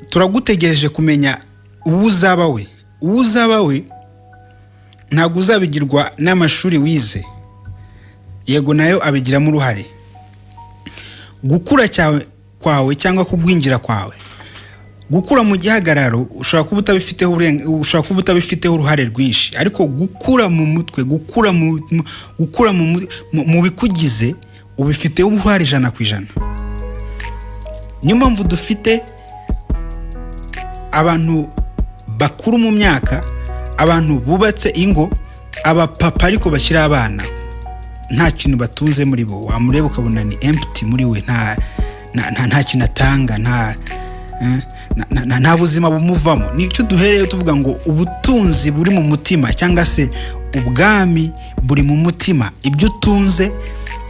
turagutegereje kumenya uzaba we ntabwo uzabigirwa n'amashuri wize, yego nayo abigiramo uruhare. Gukura kwawe cyangwa kugwingira kwawe, gukura mu gihagararo ushobora kuba utabifiteho uruhare rwinshi, ariko gukura mu mutwe, gukura mu bikugize ubifiteho uruhare 100%. Niyo mpamvu dufite abantu bakuru mu myaka, abantu bubatse ingo, abapapa ariko bashyira abana nta kintu batunze muri bo, wamureba ukabona ni empty muri we, nta kintu atanga, nta buzima bumuvamo. Nicyo duhereye tuvuga ngo ubutunzi buri mu mutima, cyangwa se ubwami buri mu mutima. Ibyo utunze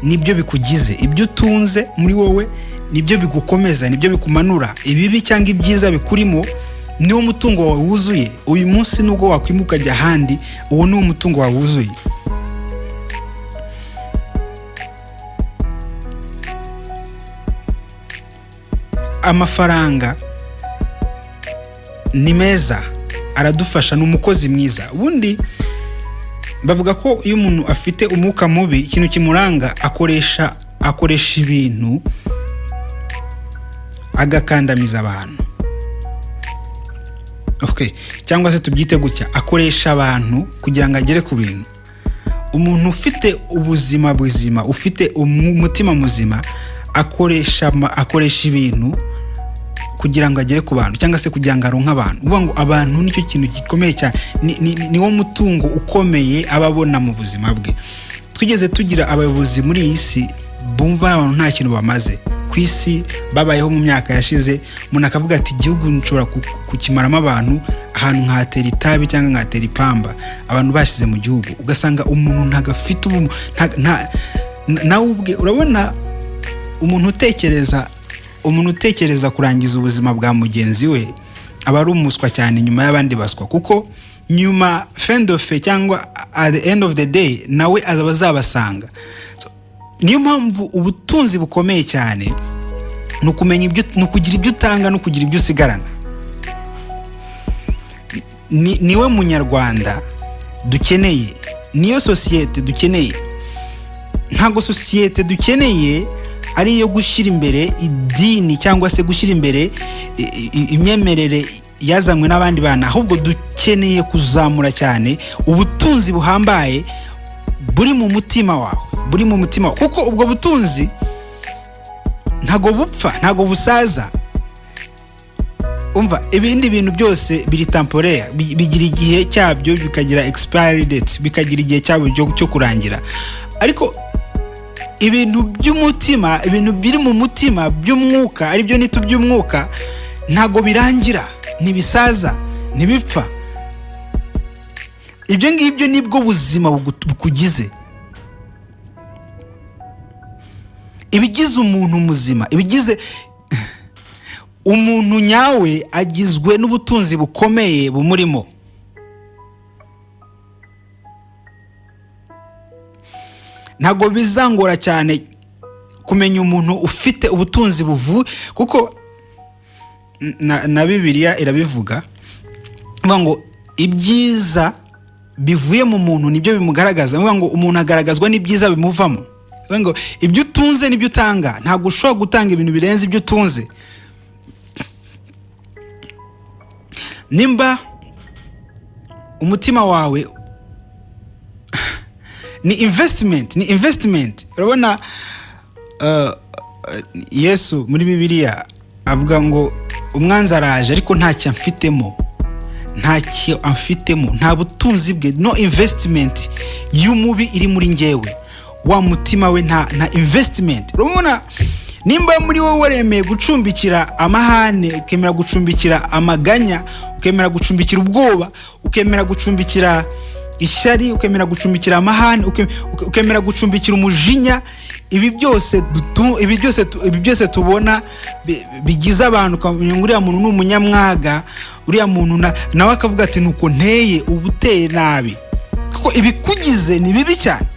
nibyo bikugize, ibyo utunze muri wowe nibyo bigukomeza, nibyo bikumanura. Ibibi cyangwa ibyiza bikurimo niwo mutungo wawe wuzuye. Uyu munsi nubwo wakwimuka ajya ahandi, uwo niwo mutungo wawe wuzuye. Amafaranga ni meza, aradufasha, ni umukozi mwiza. Ubundi bavuga ko iyo umuntu afite umwuka mubi, ikintu kimuranga akoresha ibintu agakandamiza abantu. Okay, cyangwa se tubyite gutya, akoresha abantu kugira ngo agere ku bintu. Umuntu ufite ubuzima buzima, ufite umutima muzima, akoresha ibintu kugira ngo agere ku bantu, cyangwa se kugira ngo aronke abantu. Uvuga ngo abantu nicyo kintu gikomeye cyane, niwo mutungo ukomeye ababona mu buzima bwe. Twigeze tugira abayobozi muri iyi si bumva abantu nta kintu bamaze ku isi, babayeho mu myaka yashize. Umuntu akavuga ati igihugu nshobora kukimaramo abantu, ahantu nkatera itabi cyangwa nkatera ipamba, abantu bashize mu gihugu. Ugasanga umuntu ntagafite nawe ubwe. Urabona umuntu utekereza kurangiza ubuzima bwa mugenzi we aba ari umuswa cyane nyuma y'abandi baswa, kuko nyuma fin de fait cyangwa at the end of the day nawe azabasanga. Niyo mpamvu ubutunzi bukomeye cyane ni ukugira ibyo utanga no kugira ibyo usigarana. Niwe munyarwanda dukeneye, niyo sosiyete dukeneye. Ntabwo sosiyete dukeneye ari iyo gushyira imbere idini cyangwa se gushyira imbere imyemerere yazanywe n'abandi bana, ahubwo dukeneye kuzamura cyane ubutunzi buhambaye buri mu mutima wawe, kuko ubwo butunzi ntago bupfa, ntago busaza. Umva, ibindi bintu byose biri temporaire, bigira igihe cyabyo, bikagira expiry date, bikagira igihe cyabyo cyo kurangira. Ariko ibintu by'umutima, ibintu biri mu mutima by'umwuka, ari byo nito by'umwuka, ntago birangira, ntibisaza, ntibipfa. Ibyo ngibyo nibwo buzima bukugize. Ibigize umuntu muzima, ibigize umuntu nyawe, agizwe n'ubutunzi bukomeye bumurimo. Ntago bizangora cyane kumenya umuntu ufite ubutunzi kuko na Bibiliya irabivuga, ngo ibyiza bivuye mu muntu nibyo bimugaragaza. Ngo umuntu agaragazwa n'ibyiza bimuvamo. Ngo ibyo utunze nibyo utanga, ntago ushobora gutanga ibintu birenze ibyo utunze. Nimba umutima wawe ni investment. Urabona Yesu muri Bibiliya avuga ngo umwanzi araje ariko ntacyo amfitemo, nta butunzi bwe, no investment y'umubi iri muri njyewe. Wa mutima we nta investment. Urabona nimba muri wowe waremeye gucumbikira amahane, ukemera gucumbikira amaganya, ukemera gucumbikira ubwoba, ukemera gucumbikira ishyari, ukemera gucumbikira amahane, ukemera gucumbikira umujinya, ibi byose tubona bigize abantu, ukamenya uriya muntu ni umunyamwaga, uriya muntu nawe akavuga ati nuko nteye, ubuteye nabi, kuko ibikugize ni bibi cyane.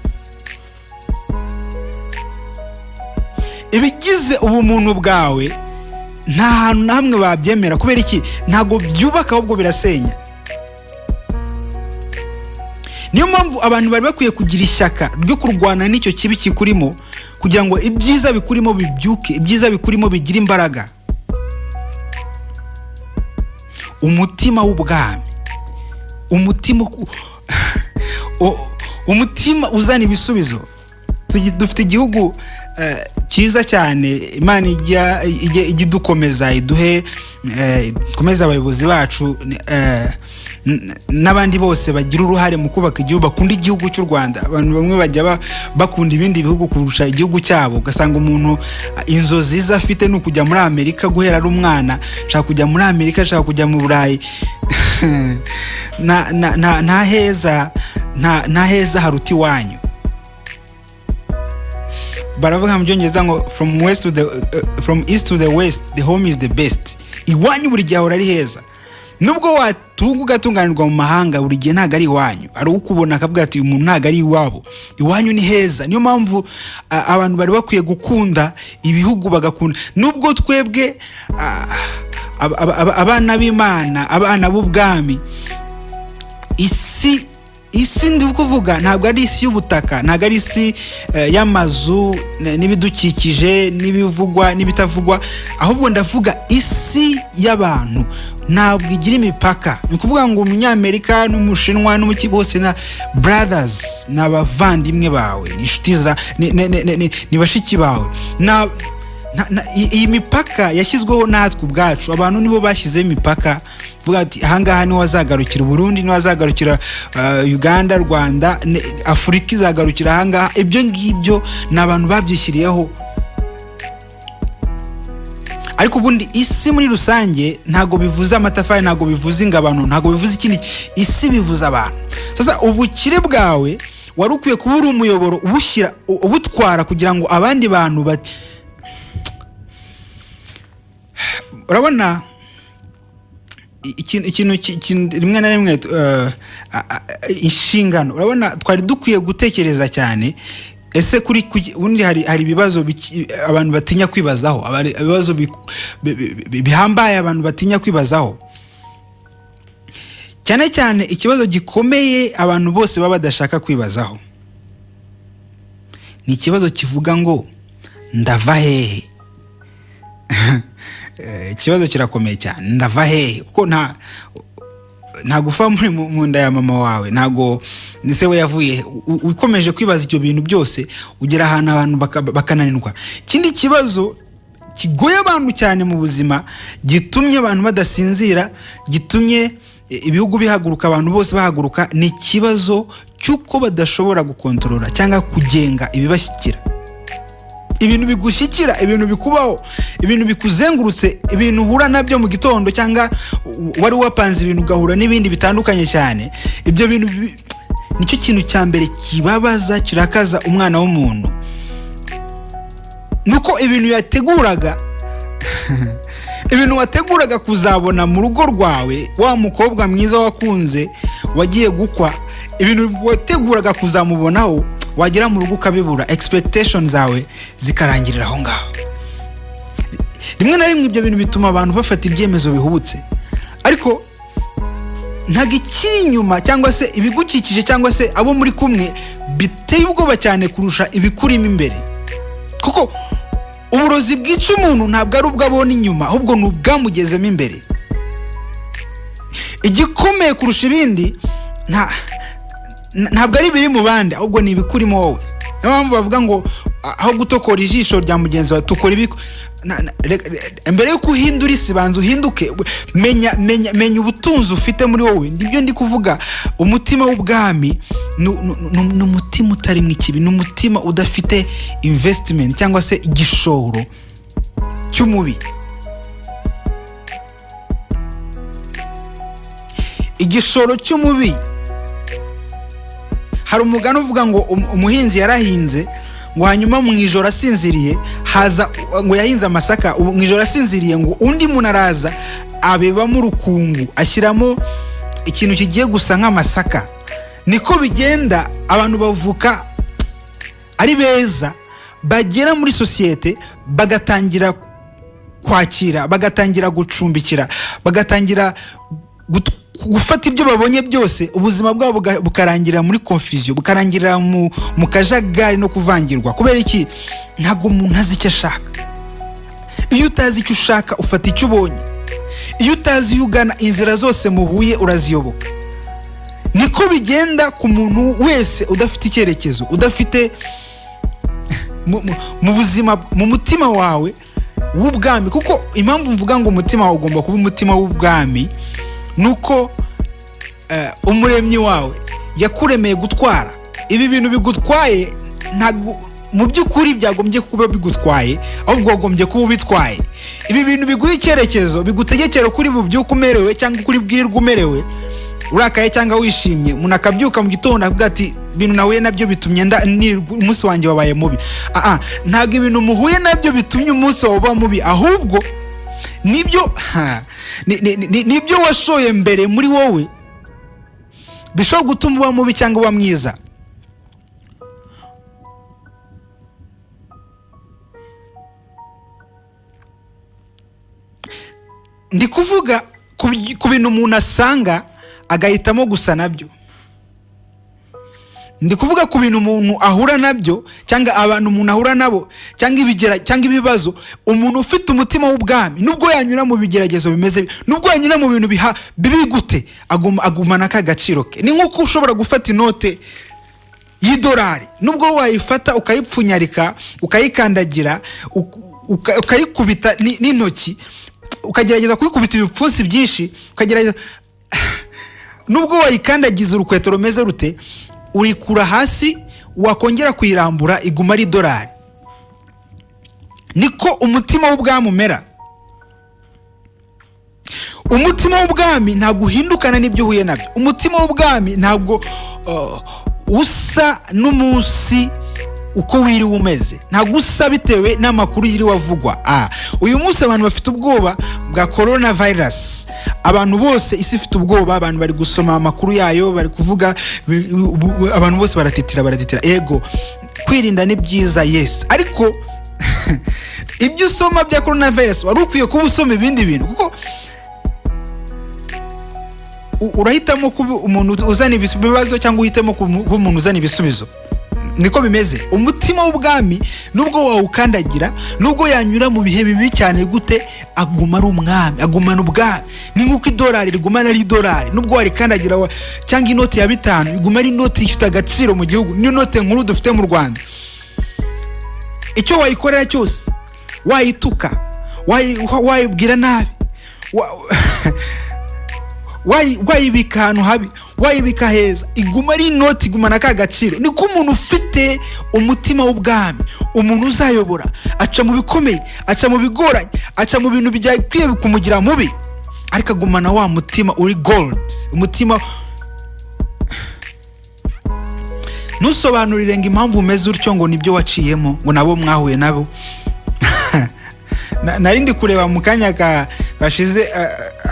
Ibigize ubumuntu bwawe nta hantu na hamwe babyemera. Kubera iki? Ntago byubaka, ahubwo birasenya. Niyo mpamvu abantu bari bakwiye kugira ishyaka ryo kurwana n'icyo kibi kikurimo, kugira ngo ibyiza bikurimo bibyuke, ibyiza bikurimo bigira imbaraga. Umutima w'ubwami, umutima uzana ibisubizo. Dufite igihugu cyiza cyane, Imana ijya idukomeza, iduhe komeza abayobozi bacu n'abandi bose bagira uruhare mu kubaka igihugu, bakunda igihugu cy'u Rwanda. Abantu bamwe bajya bakunda ibindi bihugu kurusha igihugu cyabo, ugasanga umuntu inzozi ze afite ni ukujya muri Amerika guhera ari umwana, ashaka kujya muri Amerika, ashaka kujya mu Burayi. nta heza haruta iwanyu. Baravuga mu Byongereza ngo from east to the west the home is the best. Iwanyu buri gihe ahora ari heza. Nubwo watunga ugatunganirwa mu mahanga, buri gihe ntago ari iwanyu. Ari ukubona akavuga ati umuntu ntago ari iwabo. Iwanyu ni heza. Niyo mpamvu abantu bari bakwiye gukunda ibihugu, bagakunda. Nubwo twebwe abana b'Imana, abana b'ubwami, isi ndi kuvuga ntabwo ari isi y'ubutaka, ntabwo ari isi y'amazu n'ibidukikije n'ibivugwa n'ibitavugwa, ahubwo ndavuga isi y'abantu. Ntabwo igira imipaka. Ni kuvuga ngo Umunyamerika n'Umushinwa n'umuki bose na brothers, n'abavandimwe bawe, n'inshuti za ni bashiki bawe. Iyi mipaka yashyizweho natwe ubwacu. Abantu nibo bashyizeho imipaka. Vuga ati ahangaha niho wazagarukira Burundi, niho wazagarukira Uganda, Rwanda, Afurika izagarukira ahangaha. Ibyo ngibyo ni abantu babyishyiriyeho. Ariko ubundi isi muri rusange ntago bivuze amatafari, ntago bivuze ingabano, ntago bivuze ikindi. Isi bivuze abantu. Sasa ubukire bwawe wari ukwiye kuba uri umuyoboro ubutwara kugira ngo abandi bantu urabona ikintu rimwe na rimwe inshingano. Urabona twari dukwiye gutekereza cyane, ese ubundi hari ibibazo abantu batinya kwibazaho, ibibazo bihambaye abantu batinya kwibazaho. Cyane cyane ikibazo gikomeye abantu bose baba badashaka kwibazaho ni ikibazo kivuga ngo ndava hehe. Ikibazo kirakomeye cyane, ndava hehe, kuko nta gufa muri mu nda ya mama wawe, ntago nise we yavuye. Ukomeje kwibaza icyo bintu byose ugera ahantu abantu bakananirwa. Ikindi kibazo kigoye abantu cyane mu buzima, gitumye abantu badasinzira, gitumye ibihugu bihaguruka, abantu bose bahaguruka, ni ikibazo cy'uko badashobora gukontorora cyangwa kugenga ibibashyikira. Ibintu bigushyikira, ibintu bikubaho, ibintu bikuzengurutse, ibintu uhura nabyo mu gitondo, cyangwa wari wapanze ibintu ugahura n'ibindi bitandukanye cyane. Ibyo bintu nicyo kintu cya mbere kibabaza, kirakaza umwana w'umuntu. Nuko ibintu yateguraga ibintu wateguraga kuzabona mu rugo rwawe, wa mukobwa mwiza wakunze wagiye gukwa, ibintu wateguraga kuzamubonaho, wagera mu rugo ukabibura, expectations zawe zikarangirira aho ngaho. Rimwe na rimwe ibyo bintu bituma abantu bafata ibyemezo bihubutse, ariko ntago ikiri inyuma cyangwa se ibigukikije cyangwa se abo muri kumwe biteye ubwoba cyane kurusha ibikurimo imbere. Kuko uburozi bwica umuntu ntabwo ari ubwo abona inyuma, ahubwo ni ubwamugezemo imbere. Igikomeye kurusha ibindi ntabwo ari biri mu bandi, ahubwo ni ibikurimo wowe. Niyo mpamvu bavuga ngo aho gutokora ijisho rya mugenzi wawe tukora mbere yo kuhindura isi banza uhinduke. Menya ubutunzi ufite muri wowe. Nibyo ndi kuvuga. Umutima w'ubwami ni umutima utarimo ikibi, ni umutima udafite investment cyangwa se igishoro cy'umubi. Igishoro cy'umubi, hari umugani uvuga ngo umuhinzi yarahinze, ngo hanyuma mu ijoro asinziriye haza, ngo yahinze amasaka, mu ijoro asinziriye ngo undi muntu araza abebamo urukungu, ashyiramo ikintu kigiye gusa nk'amasaka. Niko bigenda, abantu bavuka ari beza, bagera muri sosiyete bagatangira kwakira, bagatangira gucumbikira, bagatangira gufata ibyo babonye byose, ubuzima bwabo bukarangira muri confusion, bukarangira mu kajagari no kuvangirwa. Kubera iki? Ntabwo umuntu azi icyo ashaka. Iyo utazi icyo ushaka ufata icyo ubonye. Iyo utazi iyo ugana, inzira zose muhuye uraziyoboka. Niko bigenda ku muntu wese udafite icyerekezo, udafite mu buzima, mu mutima wawe w'ubwami. Kuko impamvu mvuga ngo umutima wawe ugomba kuba umutima w'ubwami, nuko umuremyi wawe yakuremeye gutwara. Ibi bintu bigutwaye ntabwo mu by'ukuri byagombye kuba bigutwaye, ahubwo wagombye kuba ubitwaye. Ibi bintu biguha icyerekezo, bigutegekera kuri bubyuka umerewe cyangwa kuri bwirirwa umerewe, urakaye cyangwa wishimye. Umuntu akabyuka mu gitondo avuga ati ibintu nahuye nabyo bitumye umunsi wanjye wabaye mubi. Ntabwo ibintu muhuye nabyo bitumye umunsi wawe uba mubi, ahubwo nibyo washoye mbere muri wowe bishobora gutuma uba mubi cyangwa uba mwiza. Ndi kuvuga ku bintu umuntu asanga agahitamo gusa nabyo. Ndi kuvuga ku bintu umuntu ahura nabyo, cyangwa abantu umuntu ahura nabo, cyangwa ibibazo. Umuntu ufite umutima w'ubwami, nubwo yanyura mu bigeragezo bimeze, nubwo yanyura mu bintu bibi gute, agumana ka gaciro ke. Ni nk'uko ushobora gufata inote y'idolari, nubwo wayifata ukayipfunyarika, ukayikandagira, ukayikubita n'intoki, ukagerageza kuyikubita ibipfunsi byinshi, ukagerageza nubwo wayikandagiza urukweto rumeze rute, urikura hasi, wakongera kuyirambura iguma ari dolari. Niko umutima w'ubwami umera. Umutima w'ubwami ntabwo uhindukana n'ibyo uhuye nabyo. Umutima w'ubwami ntabwo usa n'umunsi uko wiriwe umeze, ntabwo usa bitewe n'amakuru yiriwe avugwa. Uyu munsi abantu bafite ubwoba bwa coronavirus. Abantu bose isi ifite ubwoba, abantu bari gusoma amakuru yayo, bari kuvuga, abantu bose baratitira. Ego, kwirinda ni byiza, yes, ariko ibyo usoma bya coronavirus wari ukwiye kuba usoma ibindi bintu, kuko urahitamo kuba umuntu uzana ibibazo cyangwa uhitamo kuba umuntu uzana ibisubizo. Niko bimeze. Umutima w'ubwami nubwo wawukandagira, nubwo yanyura mu bihe bibi cyane gute, aguma ari umwami, agumana ubwami. Ni nk'uko idolari rigumana ari idolari, nubwo warikandagira cyangwa inoti ya 5 iguma ari inoti ifite agaciro mu gihugu. Niyo note nkuru dufite mu Rwanda. Icyo wayikorera cyose, wayituka, wayibwira nabi, wayibika ahantu habi, wayibika heza, iguma ari inoti, igumana ka gaciro. Niko umuntu ufite umutima w'ubwami, umuntu uzayobora, aca mu bikomeye, aca mu bigoranye, aca mu bintu bijyaye kumugira mubi, ariko agumana wa mutima uri gold. Umutima ntusobanurire ngo impamvu umeze utyo ngo nibyo waciyemo, ngo nabo mwahuye nabo. Narindi kureba mu kanya kashize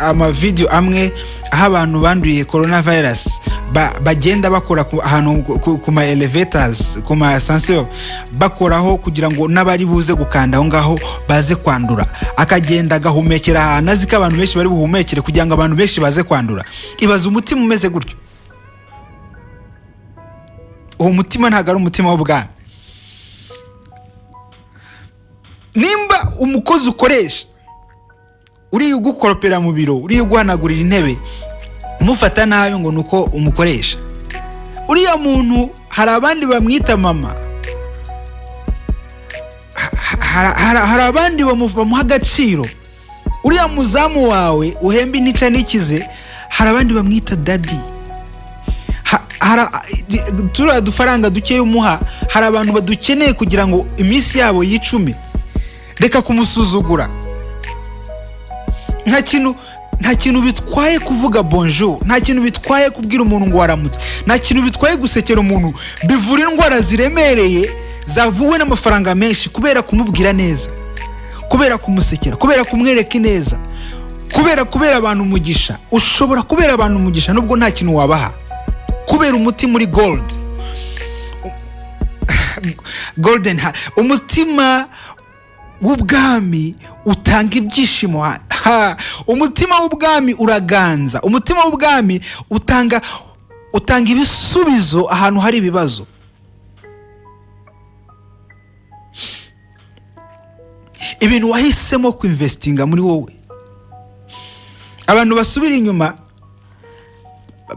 amavideo amwe aho abantu banduye coronavirus bagenda bakora ahantu ku ma elevators, ku ma ascenseur, bakoraho kugira ngo n'abari buze gukanda aho ngaho baze kwandura. Akagenda agahumekera ahantu azi ko abantu benshi bari buhumekere kugira ngo abantu benshi baze kwandura. Ibaza umutima umeze gutyo. Uwo mutima ntabwo ari umutima w'ubwami. Nimba umukozi ukoresha uri ugukoropera mu biro, uri uguhanagurira intebe, umufata nabi ngo nuko umukoresha, uriya muntu hari abandi bamwita mama, hari abandi bamuha agaciro. Uriya muzamu wawe uhemba inica nikize, hari abandi bamwita daddy. Turiya dufaranga duke umuha, hari abantu badukeneye kugira ngo iminsi yabo yicume. Reka kumusuzugura. Nta kintu bitwaye kuvuga bonjour, nta kintu bitwaye kubwira umuntu ngo waramutse, nta kintu bitwaye gusekera umuntu. Bivura indwara ziremereye zavuwe n'amafaranga menshi kubera kumubwira neza, kubera kumusekera, kubera kumwereka neza, kubera abantu umugisha. Ushobora kubera abantu umugisha nubwo nta kintu wabaha, kubera umutima muri golden umutima w'ubwami utanga ibyishimo. Umutima w'ubwami uraganza. Umutima w'ubwami utanga ibisubizo ahantu hari ibibazo. Ibintu wahisemo kuinvestinga muri wowe. Abantu basubira inyuma,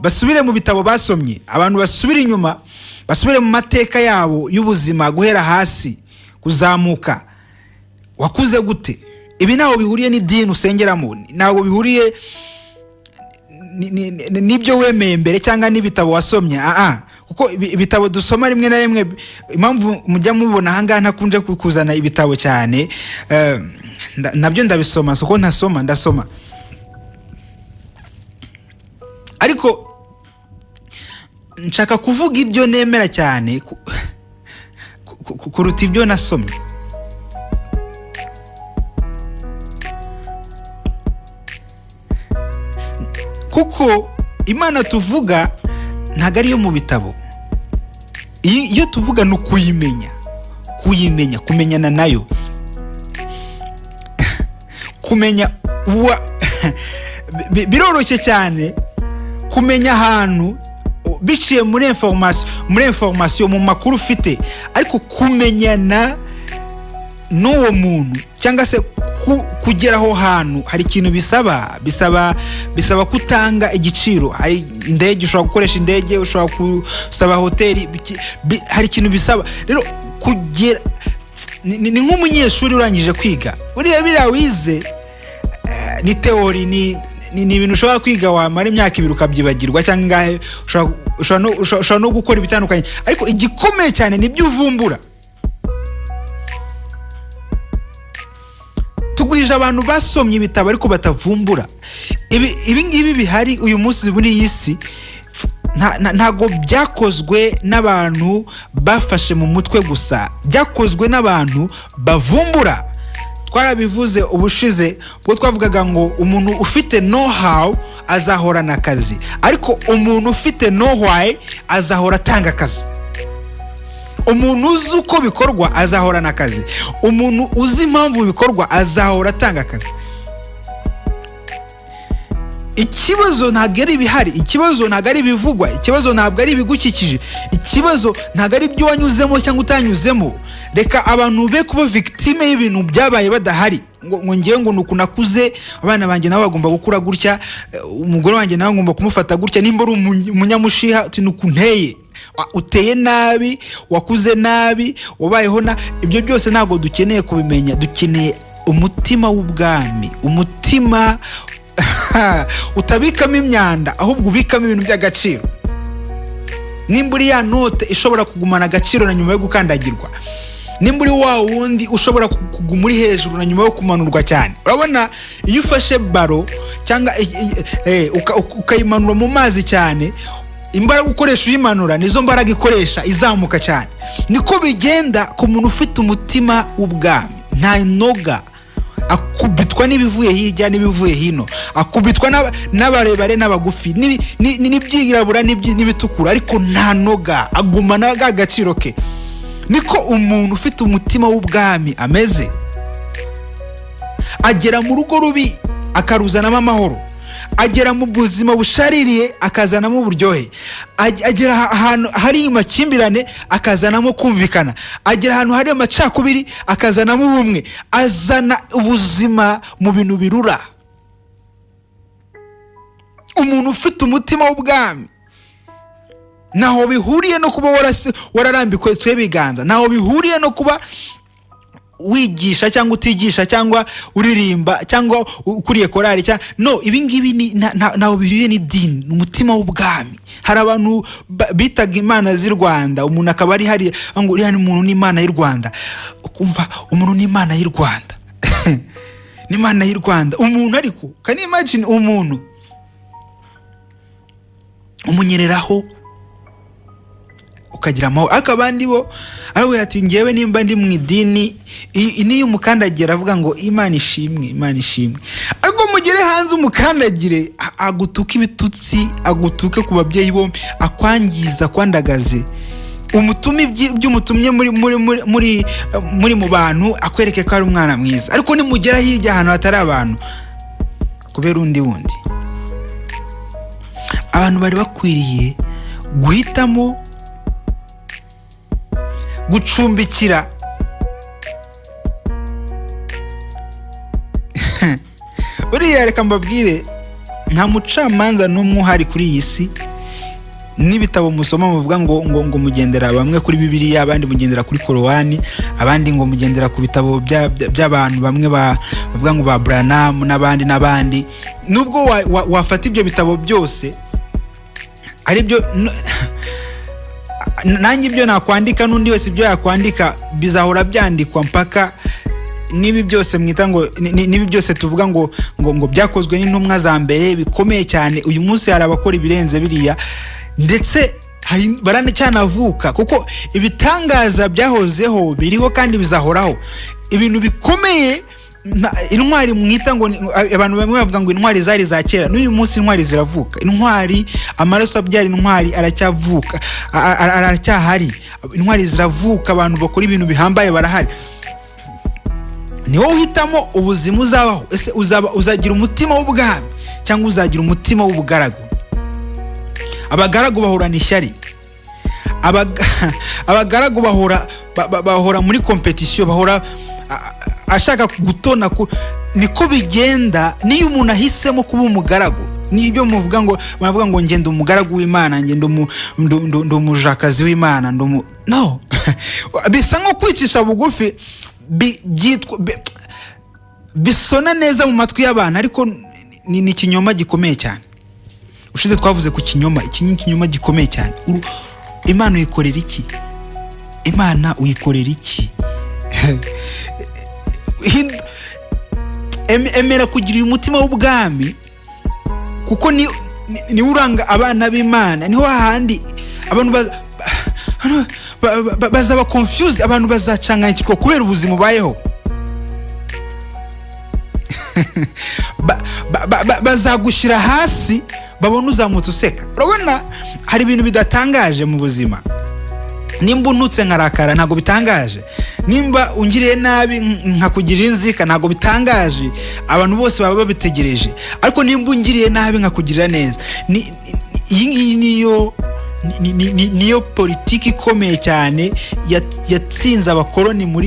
basubire mu bitabo basomye. Abantu basubira inyuma, basubire mu mateka yabo y'ubuzima guhera hasi kuzamuka. Wakuze gute? Ibi ntaho bihuriye n'idini usengeramo, ntaho bihuriye n'ibyo wemeye mbere cyangwa n'ibitabo wasomye. Kuko ibitabo dusoma rimwe na rimwe, impamvu mujya mubona ahangaha ntakunje kuzana ibitabo cyane, nabyo ndabisoma, soko ntasoma, ndasoma. Ariko nshaka kuvuga ibyo nemera cyane kuruta ibyo nasomye. Kuko Imana tuvuga ntago ari yo mu bitabo. Iyo tuvuga no kuyimenya, kumenyana nayo, kumenya biroroshye cyane kumenya ahantu biciye muri information mu makuru ufite, ariko kumenyana n'uwo muntu cyangwa se kugera aho hantu hari ikintu bisaba kutanga igiciro. Hari indege, ushobora gukoresha indege, ushobora gusaba hoteli, hari ikintu bisaba. Rero kugera ni nk'umunyeshuri urangije kwiga, biriya wize ni teori, ni ibintu ushobora kwiga wamara imyaka 2 ukabyibagirwa cyangwa ingahe, ushobora no gukora ibitandukanye, ariko igikomeye cyane nibyo uvumbura. Tugwije abantu basomye ibitabo ariko batavumbura. Ibi ngibi bihari uyu munsi muri iyi si ntago byakozwe n'abantu bafashe mu mutwe gusa, byakozwe n'abantu bavumbura. Twarabivuze ubushize ubwo twavugaga ngo umuntu ufite know-how azahorana akazi, ariko umuntu ufite know-why azahora atanga akazi. Umuntu uzi uko bikorwa azahorana akazi, umuntu uzi impamvu bikorwa azahora atanga akazi. Ikibazo ntabwo ari ibihari, ikibazo ntabwo ari ibivugwa, ikibazo ntabwo ari ibigukikije, ikibazo ntabwo ari ibyo wanyuzemo cyangwa utanyuzemo. Reka abantu be kuba victime y'ibintu byabaye badahari, ngo ngiye ngo nuko nakuze, abana banjye nabo bagomba gukura gutya, umugore wanjye nawe ngomba kumufata gutya, nimba uri umunyamushiha uti nuko nteye, uteye nabi, wakuze nabi, wabayeho ibyo byose ntabwo dukeneye kubimenya. Dukeneye umutima w'ubwami, umutima utabikamo imyanda, ahubwo ubikamo ibintu by'agaciro. Nimba uri ya note ishobora kugumana agaciro na nyuma yo gukandagirwa, nimba uri wa wundi ushobora kuguma uri hejuru na nyuma yo kumanurwa cyane. Urabona iyo ufashe baro cyangwa ukayimanura mu mazi cyane, imbaraga ukoresha uyimanura nizo mbaraga ikoresha izamuka cyane. Niko bigenda ku muntu ufite umutima w'ubwami. Nta noga, akubitwa n'ibivuye hirya n'ibivuye hino, akubitwa n'abarebare n'abagufi, n'ibyirabura n'ibitukura, ariko nta noga, agumana agaciro ke. Niko umuntu ufite umutima w'ubwami ameze. Agera mu rugo rubi akaruzanamo amahoro, agera mu buzima bushaririye akazanamo uburyohe, agera ahantu hari amakimbirane akazanamo kumvikana, agera ahantu hari amacakubiri akazanamo ubumwe, azana ubuzima mu bintu birura. Umuntu ufite umutima w'ubwami naho bihuriye no kuba wararambikwe ibiganza, naho bihuriye no kuba wigisha cyangwa utigisha cyangwa uririmba cyangwa ukuriye korari cyangwa no, ibi ngibi naho bihuriye n'idini, umutima w'ubwami. Hari abantu bitaga imana z'i Rwanda, umuntu akaba ari hari ngo uri hano umuntu n'imana y'u Rwanda, ukumva umuntu n'imana y'u Rwanda n'imana y'u Rwanda umuntu, ariko can you imagine umuntu umunyereraho ukagira amahoro. Ariko abandi bo aravuga ati ngewe nimba ndi mu idini niyo umukandagira avuga ngo Imana ishimwe, Imana ishimwe. Ariko mugere hanze umukandagire, agutuka ibitutsi, agutuke ku babyeyi bombi, akwangiza, kwandagaze, umutume by'umutumye muri mu bantu akwereke ko ari umwana mwiza, ariko nimugera hirya ahantu hatari abantu kubera undi abantu bari bakwiriye guhitamo gucumbikira buriya reka mbabwire nta mucamanza n'umwe uhari kuri iyi si. N'ibitabo musoma muvuga ngo mugendera bamwe kuri Bibiliya, abandi mugendera kuri Korowani, abandi ngo mugendera ku bitabo by'abantu bamwe bavuga ngo ba Branham n'abandi. Nubwo wafata ibyo bitabo byose ari byo nanjye ibyo nakwandika n'undi wese ibyo yakwandika bizahora byandikwa mpaka nibi byose mwita ngo nibi byose tuvuga ngo byakozwe n'intumwa za mbere bikomeye cyane. Uyu munsi hari abakora ibirenze biriya, ndetse baranacyanavuka, kuko ibitangaza byahozeho biriho kandi bizahoraho. Ibintu bikomeye intwari mwita ngo abantu bamwe bavuga ngo intwari zari za kera, n'uyu munsi intwari ziravuka. Intwari, amaraso abyara intwari aracyavuka, aracyahari. Intwari ziravuka, abantu bakora ibintu bihambaye barahari. Ni wowe uhitamo ubuzima uzabaho. Ese uzagira umutima w'ubwami cyangwa uzagira umutima w'ubugaragu? Abagaragu bahorana ishyari, abagaragu bahora muri competition, bahora ashaka gutona. Niko bigenda niyo umuntu ahisemo kuba umugaragu. Nibyo muvuga ngo bavuga ngo ngende umugaragu w'Imana, ngende umujakazi w'Imana, no. Bisa nko kwicisha bugufi, bisona neza mu matwi y'abantu, ariko ni ikinyoma gikomeye cyane. Ushize twavuze ku kinyoma, ikinyoma gikomeye cyane. Imana uyikorera iki? Imana uyikorera iki? Emera kugira umutima w'ubwami, kuko ni uranga abana b'Imana. Niho hahandi abantu bazaba confused, abantu bazacanganyikirwa kubera ubuzima ubayeho. Bazagushyira hasi babona uzamutse useka. Urabona hari ibintu bidatangaje mu buzima. Nimba unutse nkarakara ntago bitangaje, nimba ungiriye nabi nkakugirira inzika ntago bitangaje, abantu bose baba babitegereje. Ariko nimba ungiriye nabi nkakugirira neza, iyi ngiyi niyo politiki ikomeye cyane yatsinze abakoloni mu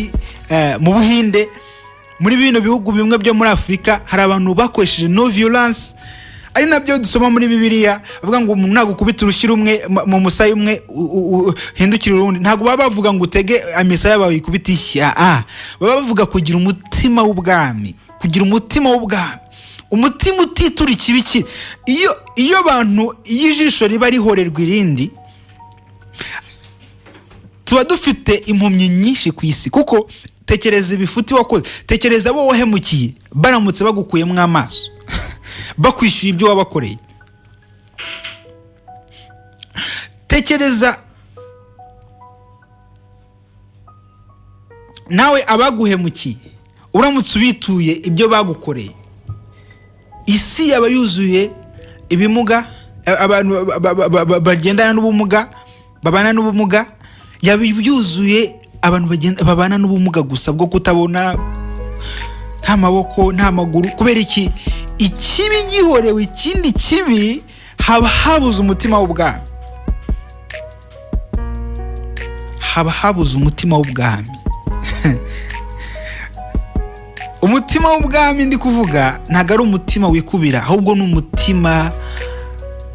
Buhinde. Muri bino bihugu bimwe byo muri Afurika hari abantu bakoresheje no violence, ari nabyo dusoma muri Bibiliya bavuga ngo umuntu nagukubita urushyi rumwe mu musaya umwe hindukira urundi. Ntago baba bavuga ngo utege amisaya bawe ikubita ishya, baba bavuga kugira umutima w'ubwami, kugira umutima w'ubwami, umutima utitura ikibiki. Iyo abantu, iyo ijisho riba rihorerwa irindi, tuba dufite impumyi nyinshi ku isi. Kuko tekereza ibifuti wakoze, tekereza abo wahemukiye baramutse bagukuyemo amaso bakwishyuye ibyo wabakoreye. Tekereza nawe abaguhemukiye uramutse ubituye ibyo bagukoreye. Isi yaba yuzuye ibimuga, abantu bagendana n'ubumuga, babana n'ubumuga, yaba yuzuye abantu babana n'ubumuga gusa bwo kutabona, nta maboko nta maguru. Kubera iki? Ikibi gihorewe, ikindi kibi haba habuze umutima w'ubwami, haba habuze umutima w'ubwami. Umutima w'ubwami ndi kuvuga ntago ari umutima wikubira, ahubwo ni umutima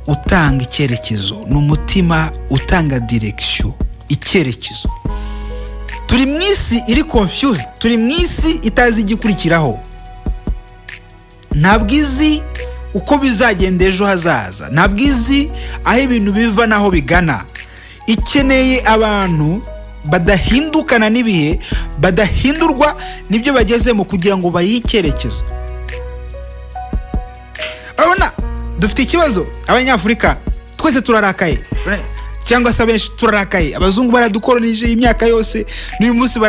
utanga icyerekezo, ni umutima utanga direction, icyerekezo. Turi mu isi iri confused, turi mu isi itazi igikurikiraho, ntabwo izi uko bizagenda ejo hazaza, ntabwo izi aho ibintu biva naho bigana. Ikeneye abantu badahindukana n'ibihe, badahindurwa n'ibyo bagezemo kugira ngo bayikerekezo. Urabona dufite ikibazo, Abanyafurika twese turarakaye, cyangwa se abenshi turarakaye. Abazungu baradukolonije imyaka yose, n'uyu munsi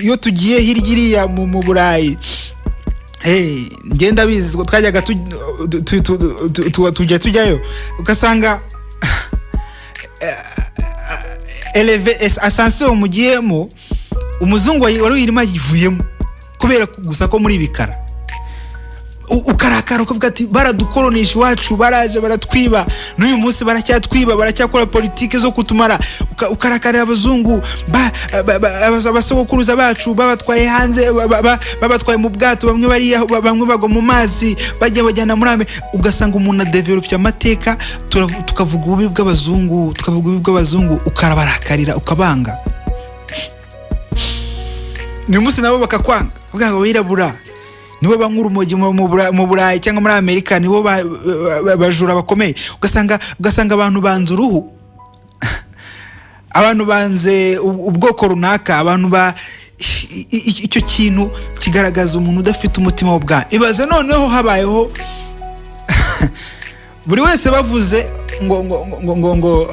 iyo tugiye hirya iriya mu Burayi, ngenda bizi twajyaga tujyayo ugasanga ascenseur mugiyemo umuzungu wari uyirimo yivuyemo kubera gusa ko muri bikara ukarakara ukavuga ati baradukoronisha iwacu baraje baratwiba n'uyu munsi baracyatwiba baracyakora politike zo kutumara ukarakarira abazungu abasogokuruza bacu babatwaye hanze babatwaye mu bwato bamwe bariya bamwe bagwa mu mazi bajyana muri ame ugasanga umuntu adevelopya amateka tukavuga ububi bw'abazungu ukarabakarira ukabanga n'uyu munsi nabo bakakwanga uvuga ngo wirabura nibo bankuru mu Burayi cyangwa muri Amerika nibo bajura bakomeye ugasanga abantu banze uruhu abantu banze ubwoko runaka abantu icyo kintu kigaragaza umuntu udafite umutima w'ubwami. Ibaze noneho habayeho buri wese bavuze ngo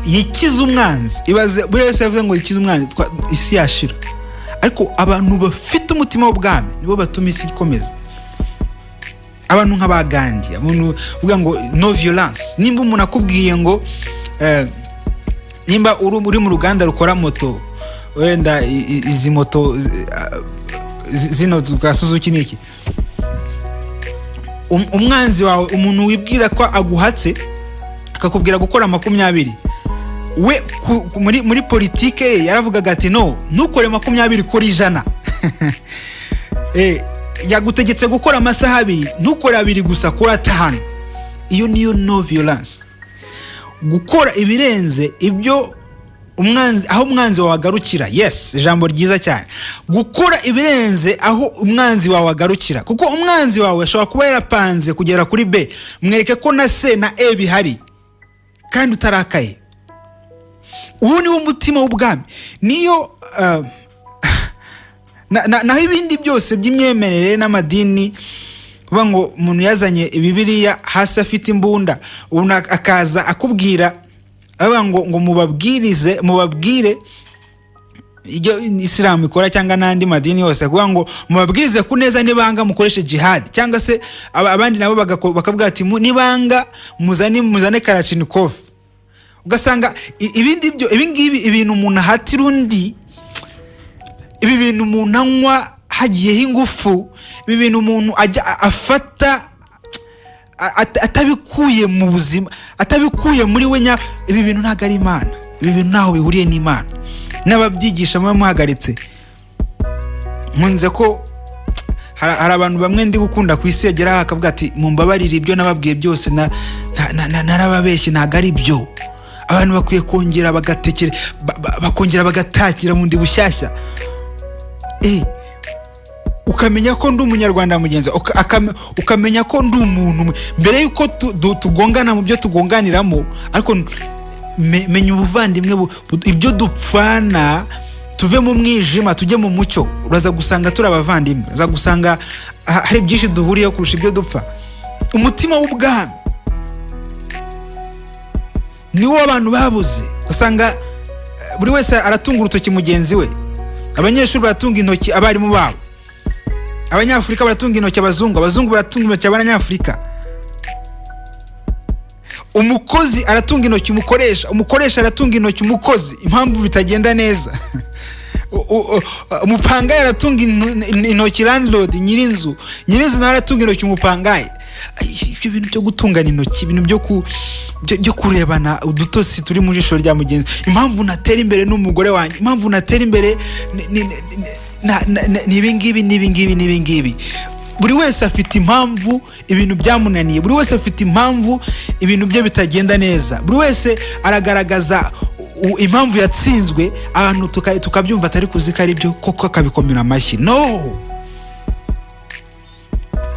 yikize umwanzi. Ibaze buri wese yavuze ngo yikize umwanzi isi yashira, ariko abantu bafite umutima w'ubwami nibo batuma isi ikomeza. Abantu nk'abagandi, abantu uvuga ngo no violence. Nimba umuntu akubwiye ngo nimba uri mu ruganda rukora moto, wenda izi moto zino za Suzuki niki, umwanzi wawe umuntu wibwira ko aguhatse akakubwira gukora 20, we muri politike yaravugaga ati no ntukore 20 kuri 100 yagutegetse gukora amasaha 2 ntukore 2 gusa kuri 5. Iyo niyo no violence. Gukora ibirenze ibyo umwanzi aho umwanzi wawe agarukira. Yes, ijambo ryiza cyane. Gukora ibirenze aho umwanzi wawe agarukira, kuko umwanzi wawe ashobora kuba yarapanze kugera kuri B, mwereke ko na C na E bihari kandi utarakaye. Uwo ni wo mutima w'ubwami. Niyo naho ibindi byose by'imyemerere n'amadini kuvuga ngo umuntu yazanye Bibiliya hasi afite imbunda, umuntu akaza akubwira aba ngo mubabwire ibyo Islam ikora cyangwa n'andi madini yose, kuvuga ngo mubabwirize ku neza nibanga mukoreshe jihad, cyangwa se abandi nabo bakavuga ati nibanga muzane Kalashnikov. Ugasanga ibingibi ibintu umuntu ahatira undi, ibi bintu umuntu anywa hagiyeho ingufu, ibi bintu umuntu ajya afata atabikuye mu buzima, atabikuye muri we ibi bintu ntago ari Imana. Ibi bintu ntaho bihuriye n'Imana. N'ababyigisha muhagaritse. Nkunze ko hari abantu bamwe ndi gukunda ku isi yagera akavuga ati mumbabarire ibyo nababwiye byose narababeshye ntago ari byo. Abantu bakwiye kongera bagatekera bakongera bagatakira mu ndi bushyashya. Ukamenya ko ndi umunyarwanda mugenzi, ukamenya ko ndi umuntu mbere yuko tugongana mu byo tugonganiramo, ariko menya ubuvandimwe ibyo dupfana, tuve mu mwijima tujye mu mucyo. Uraza gusanga turi abavandimwe, uraza gusanga hari byinshi duhuriyeho kurusha ibyo dupfa. Umutima w'ubwami niwo abantu babuze. Usanga buri wese aratunga urutoki mugenzi we. Abanyeshuri baratunga intoki abarimu babo, Abanyafrika baratunga intoki abazungu baratunga intoki abanyafrika. Umukozi aratunga intoki umukoresha aratunga intoki umukozi impamvu bitagenda neza. Umupangayi aratunga intoki landlord, nyirinzu nawe aratunga intoki umupangayi. Ibyo bintu byo gutungana intoki, ibintu byo kurebana udutosi turi mu jisho rya mugenzi. Impamvu natera imbere n'umugore wanjye, impamvu natera imbere ni ibingibi. Buri wese afite impamvu ibintu byamunaniye, buri wese afite impamvu ibintu bye bitagenda neza, buri wese aragaragaza impamvu yatsinzwe. Abantu tukabyumva atari kuzika ari byo koko akabikomera amashyi. No,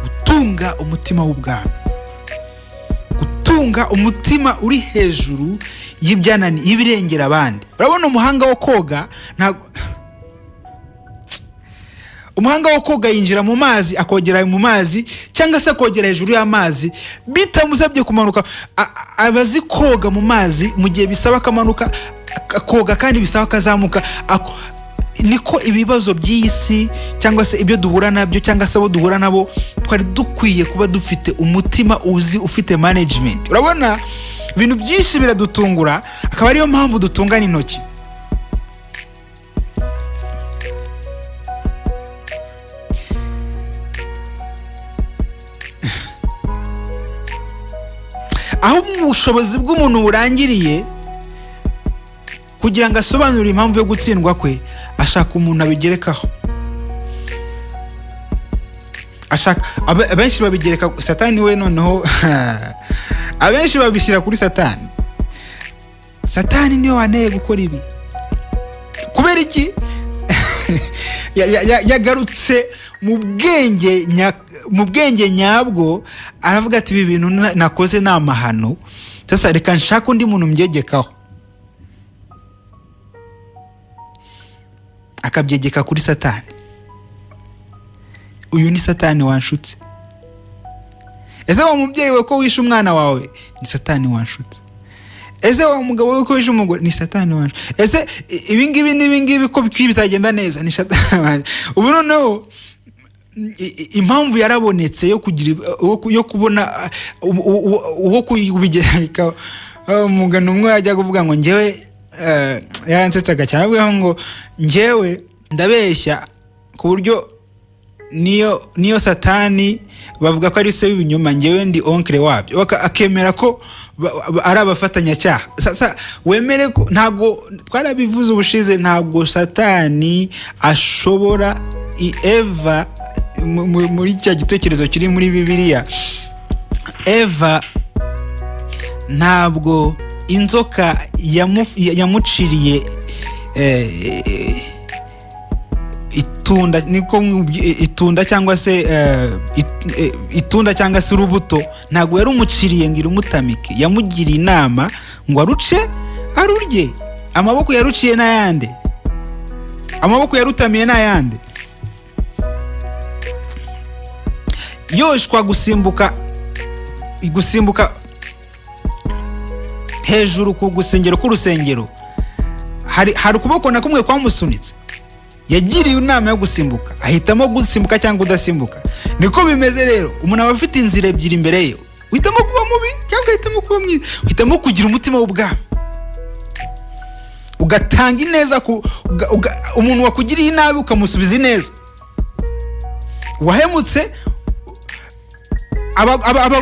gutunga umutima w'ubwami, gutunga umutima uri hejuru y'ibyanani y'ibirengera abandi. Urabona umuhanga wo koga umuhanga wo koga yinjira mu mazi akogera mu mazi cyangwa se akogera hejuru y'amazi bitamusabye kumanuka. Abazi koga mu mazi mu gihe bisaba kamanuka koga kandi bisaba kazamuka. Niko ibibazo by'isi cyangwa se ibyo duhura nabyo cyangwa se abo duhura nabo twari dukwiye kuba dufite umutima uzi ufite management. Urabona ibintu byinshi biradutungura, akaba ariyo mpamvu dutungana intoki. aho ubushobozi bw'umuntu burangiriye kugira ngo asobanure impamvu yo gutsindwa kwe, ashaka umuntu abigerekaho. Abenshi babigereka Satani we, noneho abenshi babishyira kuri Satani. Satani niyo wanteye gukora ibi. Kubera iki? yagarutse mu bwenge nyabwo, aravuga ati ibi bintu nakoze ni amahano, sasa reka nshaka undi muntu mbyegekaho. Akabyegeka kuri Satani. Uyu ni Satani wanshutse. Ese wa mubyeyi we ko wishe umwana wawe, ni Satani wanshutse. Ese wa mugabo we ko wishe umugore, ni Satani wanshutse. Ese ibingibi ko bitagenda neza, ni Satani wanshutse. Ubu noneho impamvu yarabonetse yo kubona uwo kubigereka. Umugano umwe yajya kuvuga ngo njyewe, yaransetsaga cyane, avuga ngo njyewe ndabeshya ku buryo niyo Satani bavuga ko ari se w'ibinyoma, njyewe ndi onkle wabyo. Akemera ko ari abafatanyacyaha. Sasa wemere ko, ntago twarabivuze ubushize, ntago Satani ashobora Eva, muri cya gitekerezo kiri muri Bibiliya, Eva ntabwo inzoka yamuciriye itunda cyangwa se itunda cyangwa se urubuto, ntabwo yarumuciriye ngo irumutamike. Yamugiriye inama ngo aruce arurye. Amaboko yaruciye n'ayande, amaboko yarutamiye n'ayande. Yoshwa gusimbuka hejuru ku gusengero k'urusengero, hari ukuboko na kumwe kwamusunitse. Yagiriye inama yo gusimbuka, ahitamo gusimbuka cyangwa udasimbuka. Niko bimeze rero, umuntu aba afite inzira ebyiri imbere ye. Uhitamo kuba mubi cyangwa uhitamo kuba mwiza. Uhitamo kugira umutima w'ubwami, ugatanga ineza umuntu wakugiriye inabi ukamusubiza ineza. Wahemutse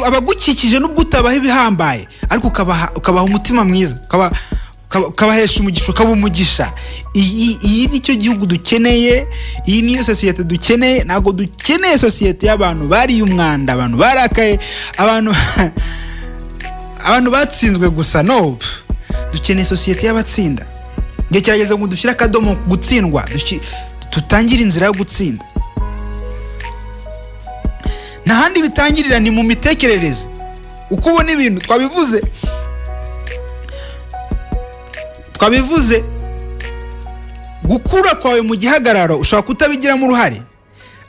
abagukikije nubwo utabaha ibihambaye, ariko ukabaha umutima mwiza, ukabahesha umugisha, ukaba umugisha. Iyi nicyo gihugu dukeneye, iyi niyo sosiyete dukeneye. Ntabwo dukeneye sosiyete y'abantu bariye umwanda, abantu barakaye, abantu batsinzwe gusa. No, dukeneye sosiyete y'abatsinda. Ngiye kirageze ngo dushyire akadomo gutsindwa, tutangire inzira yo gutsinda. Nta handi bitangirira, ni mu mitekerereze. Uko ubona ibintu, twabivuze gukura kwawe mu gihagararo ushobora kutabigiramo uruhare,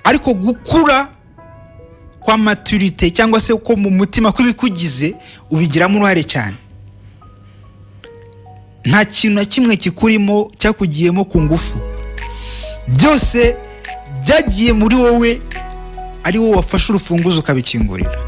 ariko gukura kwa maturite cyangwa se ko mu mutima kw'ibikugize ubigiramo uruhare cyane. Nta kintu na kimwe kikurimo cyakugiyemo ku ngufu, byose byagiye muri wowe, ari wowe wafashe urufunguzo ukabikingurira.